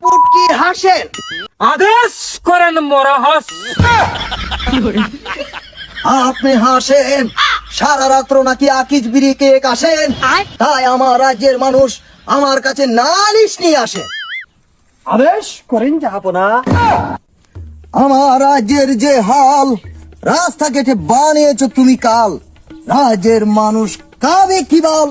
পুটকি হাসেন। আদেশ করেন মরহস। আপনি হাসেন, সারা রাত্র নাকি আকিজ বিড়ি কেক আসেন, তাই আমার রাজ্যের মানুষ আমার কাছে নালিশ নিয়ে আসে। আদেশ করেন জাহাপনা। আমার রাজ্যের যে হাল, রাস্তা কেটে বানিয়েছ তুমি কাল, রাজ্যের মানুষ কাবে কি বল।